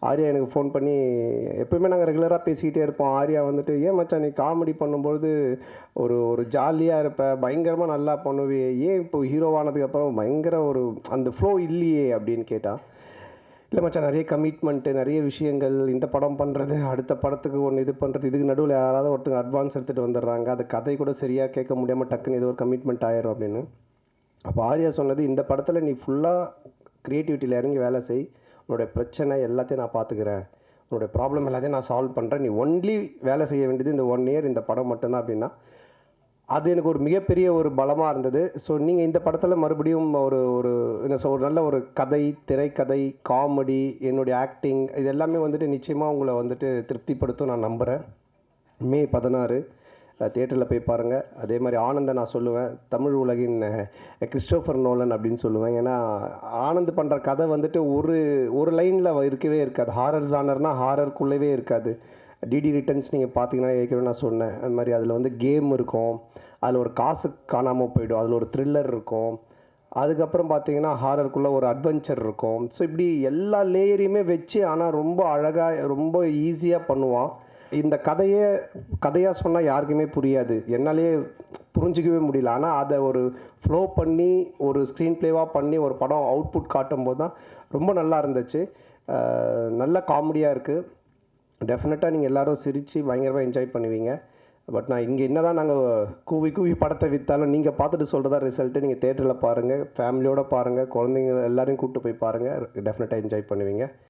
ஆர்யா எனக்கு ஃபோன் பண்ணி எப்போயுமே நாங்கள் ரெகுலராக பேசிக்கிட்டே இருப்போம். ஆர்யா வந்துட்டு, "ஏன் மச்சான் நீ காமெடி பண்ணும்பொழுது ஒரு ஒரு ஜாலியாக இருப்ப, பயங்கரமாக நல்லா பண்ணுவியே, ஏன் இப்போ ஹீரோவானதுக்கப்புறம் பயங்கர ஒரு அந்த ஃப்ளோ இல்லையே?" அப்படின்னு கேட்டான். இல்லை மச்சான், நிறைய கமிட்மெண்ட்டு, நிறைய விஷயங்கள், இந்த படம் பண்ணுறது, அடுத்த படத்துக்கு ஒன்று இது பண்ணுறது, இதுக்கு நடுவில் யாராவது ஒருத்தங்க அட்வான்ஸ் எடுத்துகிட்டு வந்துடுறாங்க, அது கதை கூட சரியாக கேட்க முடியாமல் டக்குன்னு ஏதோ ஒரு கமிட்மெண்ட் ஆயிரும் அப்படின்னு. அப்போ ஆர்யா சொன்னது, இந்த படத்தில் நீ ஃபுல்லாக க்ரியேட்டிவிட்டியில் இறங்கி வேலை செய், உன்னோடைய பிரச்சனை எல்லாத்தையும் நான் பார்த்துக்கிறேன், உன்னோடைய ப்ராப்ளம் எல்லாத்தையும் நான் சால்வ் பண்ணுறேன், நீ ஒன்லி வேலை செய்ய வேண்டியது இந்த 1 இயர் இந்த படம் மட்டும்தான் அப்படின்னா, அது எனக்கு ஒரு மிகப்பெரிய ஒரு பலமாக இருந்தது. ஸோ நீங்கள் இந்த படத்தில் மறுபடியும் ஒரு ஒரு என்ன ஒரு நல்ல ஒரு கதை, திரைக்கதை, காமெடி, என்னுடைய ஆக்டிங் இது எல்லாமே வந்துட்டு நிச்சயமாக உங்களை வந்துட்டு திருப்திப்படுத்தும் நான் நம்புகிறேன். மே 16 தியேட்டரில் போய் பாருங்கள். அதே மாதிரி ஆனந்தை நான் சொல்லுவேன், தமிழ் உலகின் கிறிஸ்டோஃபர் நோலன் அப்படின்னு சொல்லுவேன். ஏன்னா ஆனந்த் பண்ணுற கதை வந்துட்டு ஒரு ஒரு லைனில் இருக்கவே இருக்காது. ஹாரர் ஜானர்னால் ஹாரருக்குள்ளவே இருக்காது. டிடி ரிட்டர்ன்ஸ் நீங்கள் பார்த்தீங்கன்னா ஏற்கனவே நான் சொன்னேன், அது மாதிரி அதில் வந்து கேம் இருக்கும், அதில் ஒரு காசு காணாமல் போயிடும், அதில் ஒரு த்ரில்லர் இருக்கும், அதுக்கப்புறம் பார்த்தீங்கன்னா ஹாரருக்குள்ளே ஒரு அட்வென்ச்சர் இருக்கும். ஸோ இப்படி எல்லா லேயரையுமே வச்சு ஆனால் ரொம்ப அழகாக ரொம்ப ஈஸியாக பண்ணுவான். இந்த கதையாக சொன்னால் யாருக்குமே புரியாது, என்னாலேயே புரிஞ்சிக்கவே முடியல. ஆனால் அதை ஒரு ஃப்ளோ பண்ணி ஒரு ஸ்க்ரீன் ப்ளேவாக பண்ணி ஒரு படம் அவுட்புட் காட்டும்போது தான் ரொம்ப நல்லா இருந்துச்சு. நல்ல காமெடியாக இருக்குது. டெஃபினட்டாக நீங்கள் எல்லோரும் சிரித்து பயங்கரமாக என்ஜாய் பண்ணுவீங்க. பட் நான் இங்கே என்ன தான் நாங்கள் கூவி கூவி படத்தை விற்றாலும் நீங்கள் பார்த்துட்டு சொல்கிறதா ரிசல்ட்டு. நீங்கள் தேட்டரில் பாருங்கள், ஃபேமிலியோடு பாருங்கள், குழந்தைங்க எல்லோரையும் கூப்பிட்டு போய் பாருங்கள், டெஃபினட்டாக என்ஜாய் பண்ணுவீங்க.